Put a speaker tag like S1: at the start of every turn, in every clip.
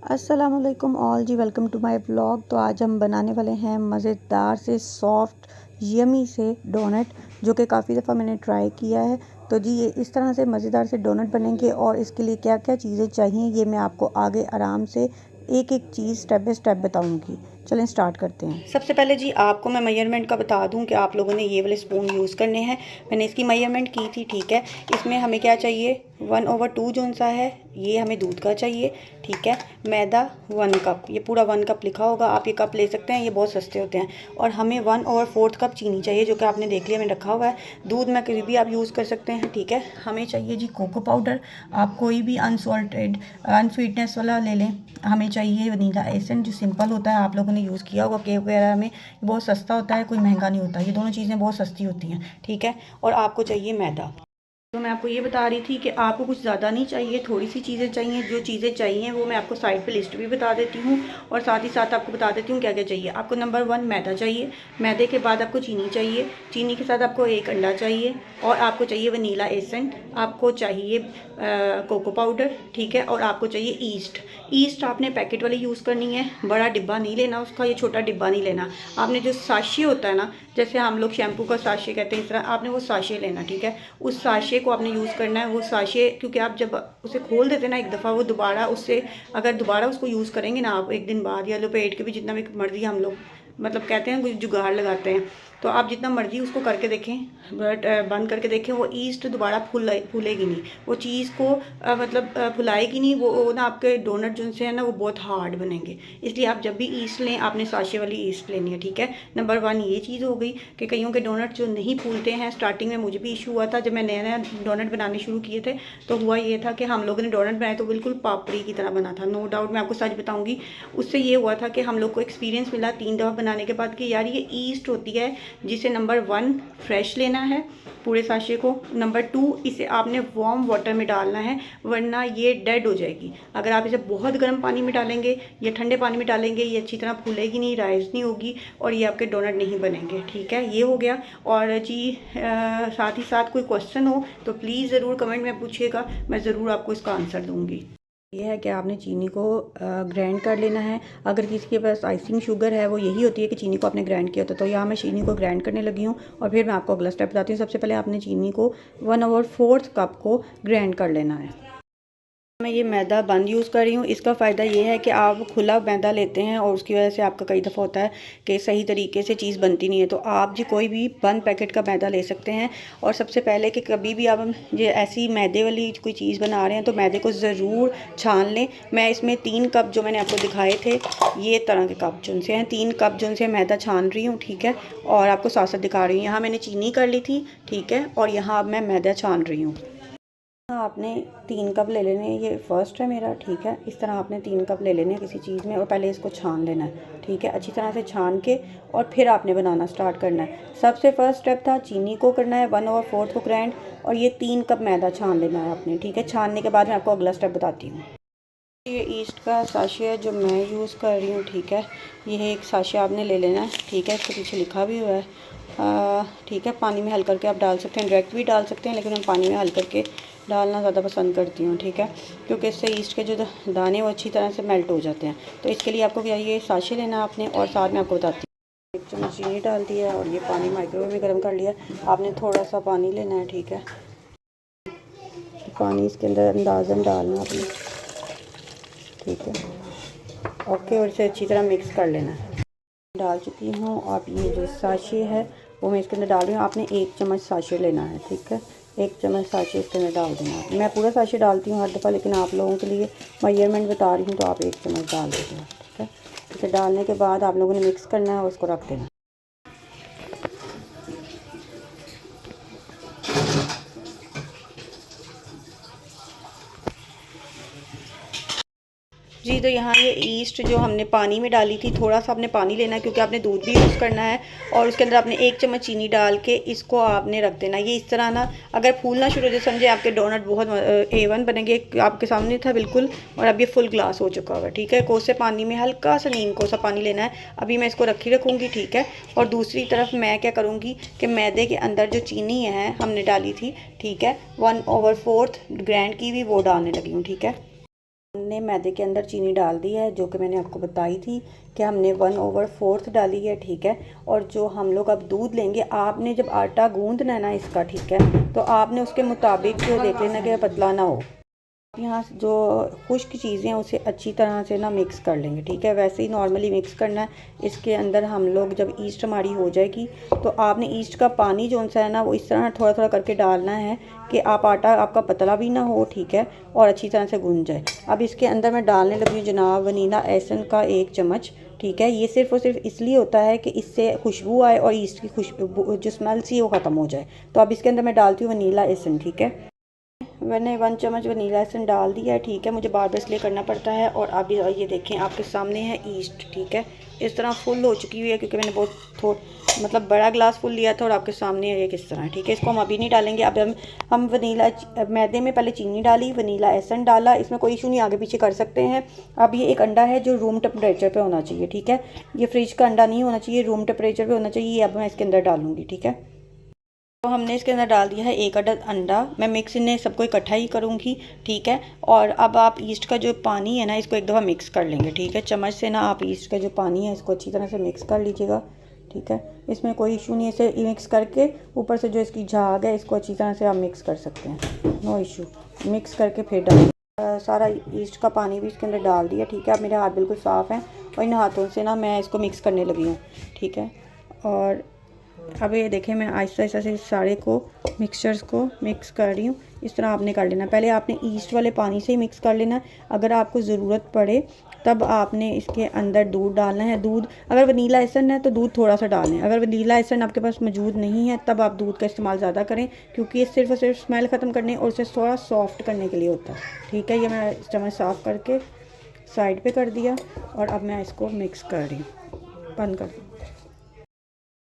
S1: अस्सलामुअलैकुम all ji, welcome to my blog. तो आज हम बनाने वाले हैं मज़ेदार से सॉफ्ट यमी से डोनट, जो कि काफ़ी दफ़ा मैंने ट्राई किया है। तो जी, ये इस तरह से मज़ेदार से डोनट बनेंगे और इसके लिए क्या क्या चीज़ें चाहिए ये मैं आपको आगे आराम से एक एक चीज़ स्टेप बाय स्टेप बताऊंगी। चलें स्टार्ट करते हैं। सबसे पहले जी आपको मैं मेजरमेंट का बता दूं कि आप लोगों ने ये वाले स्पून यूज़ करने हैं। मैंने इसकी मेजरमेंट की थी, ठीक है। इसमें हमें क्या चाहिए, 1/2 जो सा है ये हमें दूध का चाहिए, ठीक है। मैदा 1 कप, ये पूरा 1 कप लिखा होगा, आप ये कप ले सकते हैं, ये बहुत सस्ते होते हैं। और हमें 1/4 कप चीनी चाहिए, जो कि आपने देख लिया मैंने रखा हुआ है। दूध में कभी भी आप यूज़ कर सकते हैं, ठीक है। हमें चाहिए जी कोको पाउडर, आप कोई भी अनसॉल्टेड अनस्वीटनेस वाला ले लें। हमें चाहिए वनीला एसेंस, जो सिंपल होता है, आप लोगों ने यूज़ किया होगा केक वगैरह में, बहुत सस्ता होता है, कोई महंगा नहीं होता। ये दोनों चीज़ें बहुत सस्ती होती हैं, ठीक है। और आपको चाहिए मैदा। तो मैं आपको ये बता रही थी कि आपको कुछ ज़्यादा नहीं चाहिए, थोड़ी सी चीज़ें चाहिए। जो चीज़ें चाहिए वो मैं आपको साइड पे लिस्ट भी बता देती हूँ, और साथ ही साथ आपको बता देती हूँ क्या क्या चाहिए। आपको नंबर 1 मैदा चाहिए, मैदे के बाद आपको चीनी चाहिए, चीनी के साथ आपको 1 अंडा चाहिए, और आपको चाहिए वनीला एसेंट, आपको चाहिए कोको पाउडर, ठीक है। और आपको चाहिए ईस्ट। ईस्ट आपने पैकेट वाली यूज़ करनी है, बड़ा डिब्बा नहीं लेना उसका, ये छोटा डिब्बा नहीं लेना। आपने जो साशे होता है ना, जैसे हम लोग शैम्पू का साशे कहते हैं, इस तरह आपने वो साशे लेना, ठीक है। उस साशे को आपने यूज़ करना है। वो साशे, क्योंकि आप जब उसे खोल देते हैं ना एक दफ़ा, वो दोबारा उससे अगर दोबारा उसको यूज़ करेंगे ना आप एक दिन बाद, या लपेट के भी जितना भी मर्ज़ी, हम लोग मतलब कहते हैं कुछ जुगाड़ लगाते हैं, तो आप जितना मर्ज़ी उसको करके देखें, बट बंद करके देखें, वो ईस्ट दोबारा फूलेगी नहीं, वो चीज़ को फुलाएगी नहीं। वो ना आपके डोनट जो से है ना, वो बहुत हार्ड बनेंगे। इसलिए आप जब भी ईस्ट लें, आपने साशे वाली ईस्ट लेनी है, ठीक है। नंबर 1 ये चीज़ हो गई कि कईयों के डोनट जो नहीं फूलते हैं। स्टार्टिंग में मुझे भी इशू हुआ था, जब मैं नया नया डोनट बनाने शुरू किए थे, तो हुआ ये था कि हम लोगों ने डोनट बनाए तो बिल्कुल पापड़ी की तरह बना था। नो डाउट, मैं आपको सच बताऊंगी, उससे ये हुआ था कि हम लोग को एक्सपीरियंस मिला 3 दफ़ा बनाने के बाद कि यार ये ईस्ट होती है, जिसे नंबर 1 फ्रेश लेना है पूरे साशे को। नंबर 2 इसे आपने वार्म वाटर में डालना है, वरना ये डेड हो जाएगी। अगर आप इसे बहुत गर्म पानी में डालेंगे या ठंडे पानी में डालेंगे, ये अच्छी तरह फूलेगी नहीं, राइज नहीं होगी, और ये आपके डोनट नहीं बनेंगे, ठीक है। ये हो गया। और जी साथ ही साथ कोई क्वेश्चन हो तो प्लीज़ ज़रूर कमेंट में पूछिएगा, मैं ज़रूर आपको इसका आंसर दूँगी। ये है कि आपने चीनी को ग्राइंड कर लेना है। अगर किसी के पास आइसिंग शुगर है, वो यही होती है कि चीनी को आपने ग्राइंड किया होता। तो यहाँ मैं चीनी को ग्राइंड करने लगी हूँ, और फिर मैं आपको अगला स्टेप बताती हूँ। सबसे पहले आपने चीनी को 1/4 कप को ग्राइंड कर लेना है। मैं ये मैदा बंद यूज़ कर रही हूँ। इसका फ़ायदा ये है कि आप खुला मैदा लेते हैं, और उसकी वजह से आपका कई दफ़ा होता है कि सही तरीके से चीज़ बनती नहीं है। तो आप जी कोई भी बंद पैकेट का मैदा ले सकते हैं। और सबसे पहले कि कभी भी आप ये ऐसी मैदे वाली कोई चीज़ बना रहे हैं, तो मैदे को ज़रूर छान लें। मैं इसमें 3 कप जो मैंने आपको दिखाए थे, ये तरह के कप जो से हैं, 3 कप जो से मैदा छान रही हूँ, ठीक है। और आपको साथ साथ दिखा रही हूँ, यहाँ मैंने चीनी कर ली थी, ठीक है, और यहाँ अब मैं मैदा छान रही हूँ। आपने 3 कप ले लेने हैं, ये फर्स्ट है मेरा, ठीक है। इस तरह आपने 3 कप ले लेने हैं किसी चीज़ में, और पहले इसको छान लेना है, ठीक है। अच्छी तरह से छान के और फिर आपने बनाना स्टार्ट करना है। सबसे फर्स्ट स्टेप था चीनी को करना है 1/4 को ग्राइंड, और ये 3 कप मैदा छान लेना है आपने, ठीक है। छानने के बाद मैं आपको अगला स्टेप बताती हूँ। ये ईस्ट का साशे है जो मैं यूज़ कर रही हूँ, ठीक है। ये एक साशे आपने ले लेना है, ठीक है। इसके पीछे लिखा भी हुआ है, ठीक है। पानी में हल करके आप डाल सकते हैं, डायरेक्ट भी डाल सकते हैं, लेकिन मैं पानी में हल करके डालना ज़्यादा पसंद करती हूँ, ठीक है। क्योंकि इससे ईस्ट के जो दाने वो अच्छी तरह से मेल्ट हो जाते हैं। तो इसके लिए आपको क्या, ये साशे लेना आपने, और साथ में आपको बताती हूँ 1 चम्मच चीनी डाल दिया, और ये पानी माइक्रोवेव में गर्म कर लिया। आपने थोड़ा सा पानी लेना है, ठीक है। पानी इसके अंदर अंदाज़न डालना आपने, ठीक है, ओके। और इसे अच्छी तरह मिक्स कर लेना है। डाल चुकी हूँ। आप ये जो साशे है वो मैं इसके अंदर डाल रही हूँ। आपने 1 चम्मच साशे लेना है, ठीक है। 1 चम्मच साशे इसके अंदर डाल देना है। मैं पूरा साशे डालती हूँ हर दफ़ा, लेकिन आप लोगों के लिए मेजरमेंट बता रही हूँ, तो आप 1 चम्मच डाल दीजिए, ठीक है। इसे डालने के बाद आप लोगों ने मिक्स करना है और उसको रख देना। जी, तो यहाँ ये ईस्ट जो हमने पानी में डाली थी, थोड़ा सा आपने पानी लेना है, क्योंकि आपने दूध भी यूज़ करना है, और उसके अंदर आपने 1 चम्मच चीनी डाल के इसको आपने रख देना। ये इस तरह ना, अगर फूलना शुरू हो जाए, समझे आपके डोनट बहुत A1 बनेंगे। आपके सामने था बिल्कुल, और अब ये फुल ग्लास हो चुका हुआ, ठीक है। कोसे पानी में हल्का सा नीम कोसा पानी लेना है। अभी मैं इसको रखूँगी, ठीक है। और दूसरी तरफ मैं क्या करूँगी कि मैदे के अंदर जो चीनी है हमने डाली थी, ठीक है, 1/4 ग्राइंड की हुई, वो डालने लगी हूँ, ठीक है। हमने मैदे के अंदर चीनी डाल दी है, जो कि मैंने आपको बताई थी कि हमने 1/4 डाली है, ठीक है। और जो हम लोग अब दूध लेंगे, आपने जब आटा गूंदना है ना इसका, ठीक है, तो आपने उसके मुताबिक जो देख लेना कि पतला ना हो। यहाँ जो खुश्क चीज़ें हैं उसे अच्छी तरह से ना मिक्स कर लेंगे, ठीक है। वैसे ही नॉर्मली मिक्स करना है। इसके अंदर हम लोग जब ईस्ट हमारी हो जाएगी तो आपने ईस्ट का पानी जो सा है ना वो इस तरह थोड़ा थोड़ा करके डालना है कि आटा आपका पतला भी ना हो, ठीक है, और अच्छी तरह से गूंज जाए। अब इसके अंदर मैं डालने लगी हूँ जनाब वनीला एसेंस का 1 चम्मच, ठीक है। ये सिर्फ और सिर्फ इसलिए होता है कि इससे खुशबू आए और ईस्ट की खुशबू जो स्मेल सी वो ख़त्म हो जाए। तो अब इसके अंदर मैं डालती हूँ वनीला एसेंस, ठीक है। मैंने 1 चम्मच वनीला एसेंस डाल दिया है, ठीक है। मुझे बार बार इसलिए करना पड़ता है। और अब ये देखें आपके सामने है ईस्ट, ठीक है। इस तरह फुल हो चुकी हुई है क्योंकि मैंने बहुत मतलब बड़ा ग्लास फुल लिया था। और आपके सामने ये किस तरह, ठीक है। इसको हम अभी नहीं डालेंगे। अब हम वनीला मैदे में पहले चीनी डाली, वनीला एसेंस डाला, इसमें कोई इशू नहीं, आगे पीछे कर सकते हैं। अब ये एक अंडा है जो रूम टेम्परेचर पे होना चाहिए, ठीक है। ये फ्रिज का अंडा नहीं होना चाहिए, रूम टेम्परेचर पे होना चाहिए। अब मैं इसके अंदर डालूंगी, ठीक है। तो हमने इसके अंदर डाल दिया है 1 अदद अंडा। मैं मिक्स इन्हें सबको इकट्ठा ही करूँगी, ठीक है। और अब आप ईस्ट का जो पानी है ना इसको एक दफ़ा मिक्स कर लेंगे, ठीक है। चम्मच से ना आप ईस्ट का जो पानी है इसको अच्छी तरह से मिक्स कर लीजिएगा, ठीक है। इसमें कोई इशू नहीं है, इसे मिक्स करके ऊपर से जो इसकी झाग है इसको अच्छी तरह से आप मिक्स कर सकते हैं, नो इशू। मिक्स करके फिर डाल सारा ईस्ट का पानी भी इसके अंदर डाल दिया, ठीक है। अब मेरे हाथ बिल्कुल साफ़ हैं और इन हाथों से ना मैं इसको मिक्स करने लगी हूँ, ठीक है। और अब ये देखें मैं आहिस्ता आहिस्ता से सारे को मिक्सचर्स को मिक्स कर रही हूँ। इस तरह आपने कर लेना। पहले आपने ईस्ट वाले पानी से ही मिक्स कर लेना। अगर आपको ज़रूरत पड़े तब आपने इसके अंदर दूध डालना है। दूध अगर वनीला एसेंस है तो दूध थोड़ा सा डालें। अगर वनीला एसेंस आपके पास मौजूद नहीं है तब आप दूध का इस्तेमाल ज़्यादा करें, क्योंकि ये सिर्फ और सिर्फ स्मेल ख़त्म करने और उसे थोड़ा सॉफ्ट करने के लिए होता है, ठीक है। ये मैं चम्मच साफ़ करके साइड पे कर दिया और अब मैं इसको मिक्स कर रही हूँ। बंद कर दी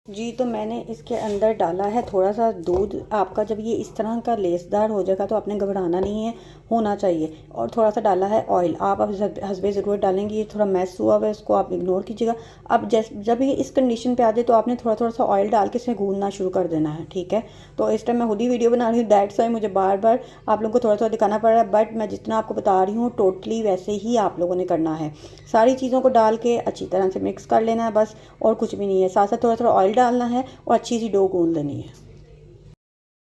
S1: जी। तो मैंने इसके अंदर डाला है थोड़ा सा दूध। आपका जब ये इस तरह का लेसदार हो जाएगा तो आपने घबराना नहीं है, होना चाहिए। और थोड़ा सा डाला है ऑयल। आप अब हस्बे ज़रूरत डालेंगे। ये थोड़ा मैस हुआ हुआ है, इसको आप इग्नोर कीजिएगा। अब जब ये इस कंडीशन पे आ जाए तो आपने थोड़ा थोड़ा सा ऑयल डाल के इसमें गूंदना शुरू कर देना है, ठीक है। तो इस टाइम मैं खुद ही वीडियो बना रही हूँ, दैट्स वाई मुझे बार बार आप लोगों को थोड़ा थोड़ा दिखाना पड़ रहा है। बट मैं जितना आपको बता रही हूँ टोटली वैसे ही आप लोगों ने करना है। सारी चीज़ों को डाल के अच्छी तरह से मिक्स कर लेना है बस, और कुछ भी नहीं है। साथ साथ थोड़ा थोड़ा ऑयल डालना है और अच्छी सी डो गूंद लेनी है।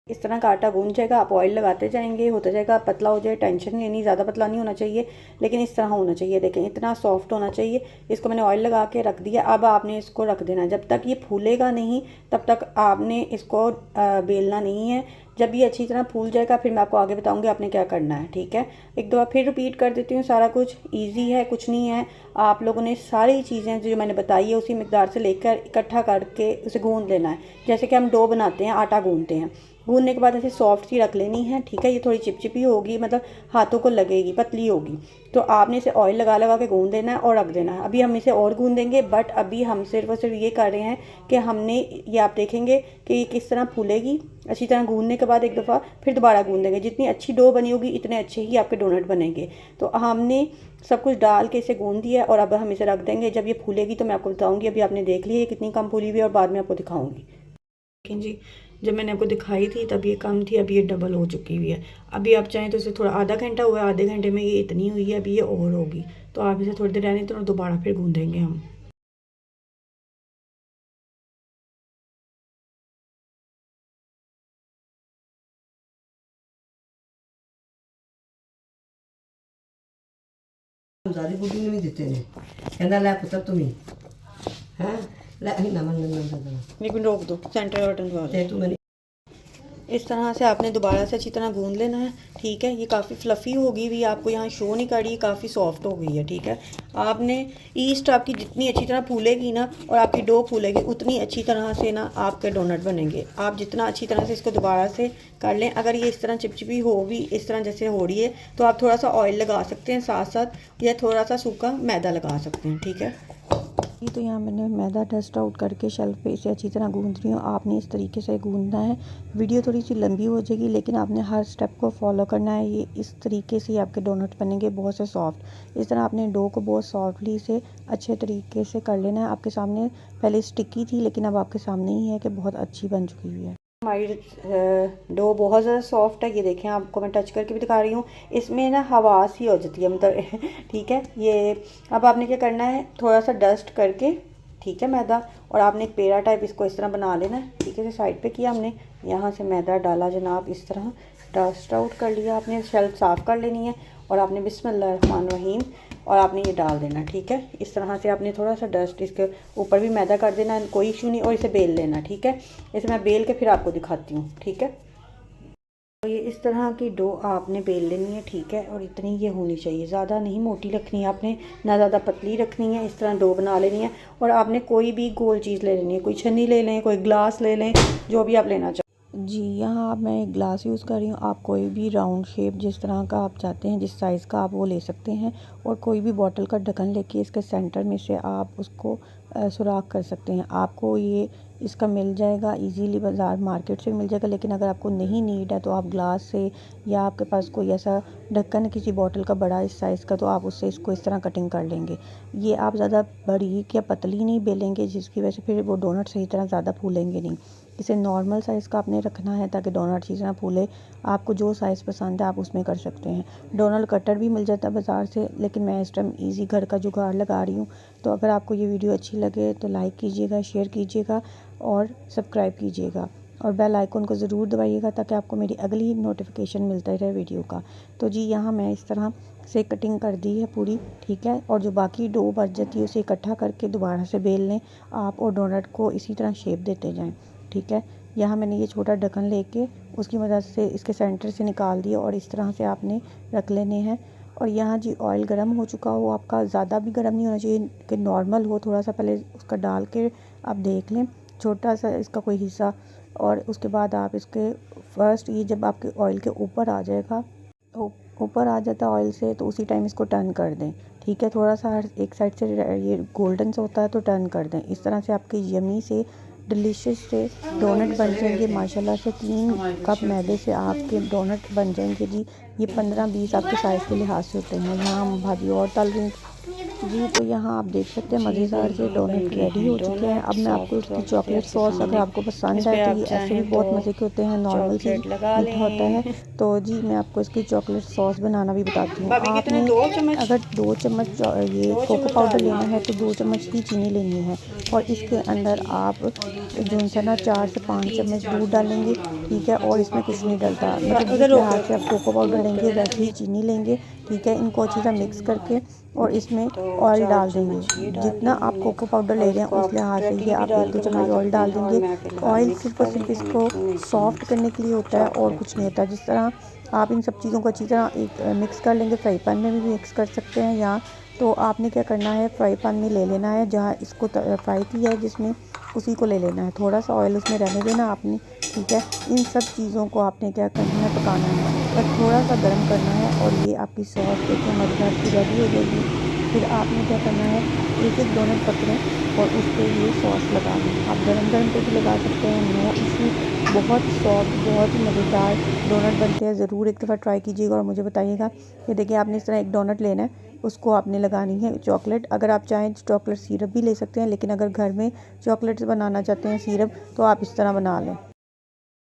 S1: इस तरह का आटा गूंद जाएगा, आप ऑयल लगाते जाएंगे, होता जाएगा। पतला हो जाए टेंशन नहीं लेनी, ज़्यादा पतला नहीं होना चाहिए, लेकिन इस तरह होना चाहिए। देखें इतना सॉफ्ट होना चाहिए। इसको मैंने ऑयल लगा के रख दिया। अब आपने इसको रख देना। जब तक ये फूलेगा नहीं तब तक आपने इसको बेलना नहीं है। जब ये अच्छी तरह फूल जाएगा फिर मैं आपको आगे बताऊंगी आपने क्या करना है, ठीक है। एक दफ़ा फिर रिपीट कर देती हूँ। सारा कुछ ईजी है, कुछ नहीं है। आप लोगों ने सारी चीज़ें जो मैंने बताई है उसी मिकदार से लेकर इकट्ठा करके उसे गूंद लेना है। जैसे कि हम डो बनाते हैं, आटा गूंदते हैं। गूंदने के बाद ऐसे सॉफ्ट सी रख लेनी है, ठीक है। ये थोड़ी चिपचिपी होगी, मतलब हाथों को लगेगी, पतली होगी। तो आपने इसे ऑयल लगा लगा के गूंद देना है और रख देना है। अभी हम इसे और गूंद देंगे, बट अभी हम सिर्फ और सिर्फ ये कर रहे हैं कि हमने ये आप देखेंगे कि ये किस तरह फूलेगी। अच्छी तरह गूंदने के बाद एक दफ़ा फिर दोबारा गूंद देंगे। जितनी अच्छी डो बनी होगी इतने अच्छे ही आपके डोनट बनेंगे। तो हमने सब कुछ डाल के इसे गूंद दिया और अब हम इसे रख देंगे। जब ये फूलेगी तो मैं आपको बताऊँगी। अभी आपने देख ली है कितनी कम फूली हुई है और बाद में आपको दिखाऊँगी। देखें जी, जब मैंने आपको दिखाई थी तब ये कम थी, अभी ये डबल हो चुकी हुई है। अभी आप चाहें तो इसे थोड़ा आधा घंटा हुआ है, आधे घंटे में ये इतनी हुई है, अभी ये और होगी। तो आप इसे थोड़ी देर रहने तो दोबारा फिर गूंदेंगे हम।
S2: सारी बुढ़ी ने भी देते ने कहना ला पुत्र तुम्हें हैं ला नहीं ना मन मन
S1: लेकिन रोक दो, सेंटर बटन दबा दो।
S2: तू मैंने
S1: इस तरह से आपने दोबारा से अच्छी तरह गूंद लेना है, ठीक है। ये काफ़ी फ्लफ़ी होगी भी, आपको यहाँ शो नहीं कर रही, काफ़ी सॉफ्ट हो गई है, ठीक है। आपने ईस्ट आपकी जितनी अच्छी तरह फूलेगी ना और आपकी डो फूलेगी उतनी अच्छी तरह से ना आपके डोनट बनेंगे। आप जितना अच्छी तरह से इसको दोबारा से कर लें। अगर ये इस तरह चिपचिपी हो भी इस तरह जैसे हो रही है तो आप थोड़ा सा ऑयल लगा सकते हैं साथ साथ, या थोड़ा सा सूखा मैदा लगा सकते हैं, ठीक है। ये तो यहाँ मैंने मैदा डस्ट आउट करके शेल्फ पे इसे अच्छी तरह गूंद रही हूँ। आपने इस तरीके से गूंदना है। वीडियो थोड़ी सी लंबी हो जाएगी लेकिन आपने हर स्टेप को फॉलो करना है। ये इस तरीके से आपके डोनट बनेंगे बहुत से सॉफ्ट। इस तरह आपने डो को बहुत सॉफ्टली से अच्छे तरीके से कर लेना है। आपके सामने पहले स्टिकी थी लेकिन अब आपके सामने ही है कि बहुत अच्छी बन चुकी हुई है। हमारी डो बहुत ज़्यादा सॉफ्ट है। ये देखें, आपको मैं टच करके भी दिखा रही हूँ, इसमें ना हवा सी हो जाती है मतलब ठीक है। ये अब आपने क्या करना है, थोड़ा सा डस्ट करके, ठीक है, मैदा, और आपने एक पेड़ा टाइप इसको इस तरह बना लेना है। ठीक है, साइड पे किया हमने, यहाँ से मैदा डाला जनाब, इस तरह डस्ट आउट कर लिया आपने, शेल्फ साफ़ कर लेनी है, और आपने बिस्मिल्लाहिर्रहमानिर्रहीम और आपने ये डाल देना। ठीक है, इस तरह से आपने थोड़ा सा डस्ट इसके ऊपर भी मैदा कर देना, कोई इशू नहीं, और इसे बेल लेना। ठीक है, इसे मैं बेल के फिर आपको दिखाती हूँ। ठीक है, तो ये इस तरह की डो आपने बेल लेनी है। ठीक है, और इतनी ये होनी चाहिए, ज़्यादा नहीं मोटी रखनी है आपने, ना ज़्यादा पतली रखनी है। इस तरह डो बना लेनी है, और आपने कोई भी गोल चीज़ ले लेनी है, कोई छन्नी ले लें, कोई ग्लास ले लें, जो भी आप लेना चाहें। जी, यहाँ मैं एक ग्लास यूज़ कर रही हूँ। आप कोई भी राउंड शेप जिस तरह का आप चाहते हैं, जिस साइज़ का आप वो ले सकते हैं, और कोई भी बॉटल का ढक्कन लेके इसके सेंटर में से आप उसको सुराख कर सकते हैं। आपको ये इसका मिल जाएगा इजीली, बाज़ार मार्केट से मिल जाएगा, लेकिन अगर आपको नहीं नीड है तो आप ग्लास से, या आपके पास कोई ऐसा ढक्कन है किसी बॉटल का बड़ा इस साइज़ का, तो आप उससे इसको इस तरह कटिंग कर लेंगे। ये आप ज़्यादा बारीक या पतली नहीं बेलेंगे, जिसकी वजह से फिर वो डोनट सही तरह ज़्यादा फूलेंगे नहीं। इसे नॉर्मल साइज़ का आपने रखना है ताकि डोनट अच्छी तरह फूले। आपको जो साइज़ पसंद है आप उसमें कर सकते हैं। डोनट कटर भी मिल जाता है बाज़ार से, लेकिन मैं इस टाइम ईज़ी घर का जुगाड़ लगा रही हूँ। तो अगर आपको ये वीडियो अच्छी लगे तो लाइक कीजिएगा, शेयर कीजिएगा और सब्सक्राइब कीजिएगा, और बेल आइकन को ज़रूर दबाइएगा ताकि आपको मेरी अगली नोटिफिकेशन मिलता रहे वीडियो का। तो जी, यहाँ मैं इस तरह से कटिंग कर दी है पूरी। ठीक है, और जो बाकी डो बच जाती है उसे इकट्ठा करके दोबारा से बेल लें आप, और डोनट को इसी तरह शेप देते जाएं। ठीक है, यहाँ मैंने ये छोटा ढक्कन लेके उसकी मदद से इसके सेंटर से निकाल दिया, और इस तरह से आपने रख लेने हैं। और यहाँ जी ऑयल गर्म हो चुका हो आपका, ज़्यादा भी गर्म नहीं होना चाहिए कि नॉर्मल हो, थोड़ा सा पहले उसका डाल के आप देख लें छोटा सा इसका कोई हिस्सा, और उसके बाद आप इसके फर्स्ट ये जब आपके ऑयल के ऊपर आ जाएगा, ऊपर आ जाता है ऑयल से, तो उसी टाइम इसको टर्न कर दें। ठीक है, थोड़ा सा एक साइड से ये गोल्डन सा होता है तो टर्न कर दें। इस तरह से आपके यमी से डिलीशियस से डोनट बन जाएंगे माशाल्लाह से। 3 कप मैदे से आपके डोनट बन जाएंगे जी। ये 15-20 आपके साइज़ के लिहाज से होते हैं। यहाँ हम भाभी और तल रही जी, तो यहाँ आप देख सकते हैं मज़ेदार से डोनट रेडी हो चुके हैं। अब मैं आपको इसकी चॉकलेट सॉस अगर आपको पसंद है तो ये ऐसे भी बहुत मज़े के होते हैं, नॉर्मल सी मीठा होता है। तो जी, मैं आपको इसकी चॉकलेट सॉस बनाना भी बताती हूँ। आपने अगर 2 चम्मच ये कोको पाउडर लेना है तो 2 चम्मच ही चीनी लेनी है, और इसके अंदर आप जो है ना 4 से 5 चम्मच दूध डालेंगे। ठीक है, और इसमें कुछ नहीं डलता, मतलब जिस लिहाज से आप कोको पाउडर लेंगे वैसे ही चीनी लेंगे। ठीक है, इनको अच्छी तरह मिक्स करके और इसमें ऑयल डाल देंगे। जितना आप कोको पाउडर ले रहे हैं उस लिहाज से ये आप 1-2 चम्मच ऑयल डाल देंगे। ऑयल सिर्फ और सिर्फ इसको सॉफ्ट करने के लिए होता है और कुछ नहीं होता। जिस तरह आप इन सब चीज़ों को अच्छी तरह एक मिक्स कर लेंगे, फ्राई पैन में भी मिक्स कर सकते हैं, या तो आपने क्या करना है, फ्राई पैन में ले लेना है जहाँ इसको फ्राई किया है जिसमें, उसी को ले लेना है, थोड़ा सा ऑयल उसमें रहने देना आपने। ठीक है, इन सब चीज़ों को आपने क्या करना है, पकाना है, बस थोड़ा सा गर्म करना है, और ये आपकी सॉस देखिए मज़ेदार की रेडी हो जाएगी। फिर आपने क्या करना है, एक एक डोनट पकड़ें और उस पर ये सॉस लगा दें। आप गरम गरम पे भी लगा सकते हैं, नो इशू। बहुत सॉफ्ट, बहुत ही मज़ेदार डोनट बनते हैं। ज़रूर एक दफ़ा ट्राई कीजिएगा और मुझे बताइएगा। ये देखिए, आपने इस तरह एक डोनट लेना है, उसको आपने लगानी है चॉकलेट। अगर आप चाहें चॉकलेट सिरप भी ले सकते हैं, लेकिन अगर घर में चॉकलेट बनाना चाहते हैं सिरप, तो आप इस तरह बना लें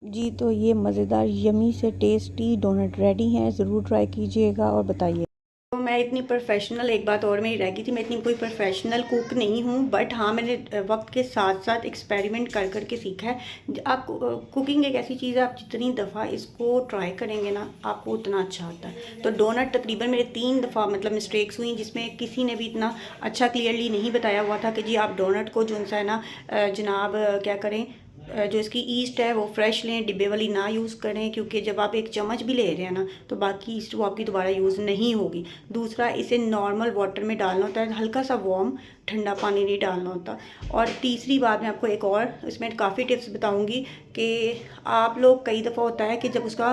S1: जी। तो ये मज़ेदार यमी से टेस्टी डोनट रेडी हैं, ज़रूर ट्राई कीजिएगा और बताइए। तो मैं इतनी प्रोफेशनल, एक बात और मेरी रह गई थी, मैं इतनी कोई प्रोफेशनल कुक नहीं हूँ, बट हाँ मैंने वक्त के साथ साथ एक्सपेरिमेंट कर कर के सीखा है। आप कुकिंग एक ऐसी चीज़ है, आप जितनी दफ़ा इसको ट्राई करेंगे ना आपको उतना अच्छा आता है। तो डोनट तकरीबन मेरे 3 दफ़ा मतलब मिस्टेक्स हुई, जिसमें किसी ने भी इतना अच्छा क्लियरली नहीं बताया हुआ था कि जी आप डोनट को जो है ना जनाब क्या करें, जो इसकी ईस्ट है वो फ्रेश लें, डिब्बे वाली ना यूज़ करें, क्योंकि जब आप 1 चम्मच भी ले रहे हैं ना तो बाकी ईस्ट वो आपकी दोबारा यूज़ नहीं होगी। दूसरा, इसे नॉर्मल वाटर में डालना होता है, हल्का सा वार्म, ठंडा पानी नहीं डालना होता। और तीसरी बात मैं आपको एक और इसमें काफ़ी टिप्स बताऊंगी कि आप लोग कई दफ़ा होता है कि जब उसका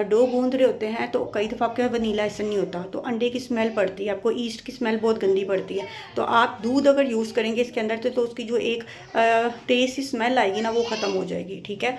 S1: डो गूंद रहे होते हैं तो कई दफ़ा आपके वनीला ऐसा नहीं होता, तो अंडे की स्मेल पड़ती है, आपको ईस्ट की स्मेल बहुत गंदी पड़ती है। तो आप दूध अगर यूज़ करेंगे इसके अंदर तो उसकी जो एक तेज़ सी स्मेल आएगी ना वो ख़त्म हो जाएगी। ठीक है।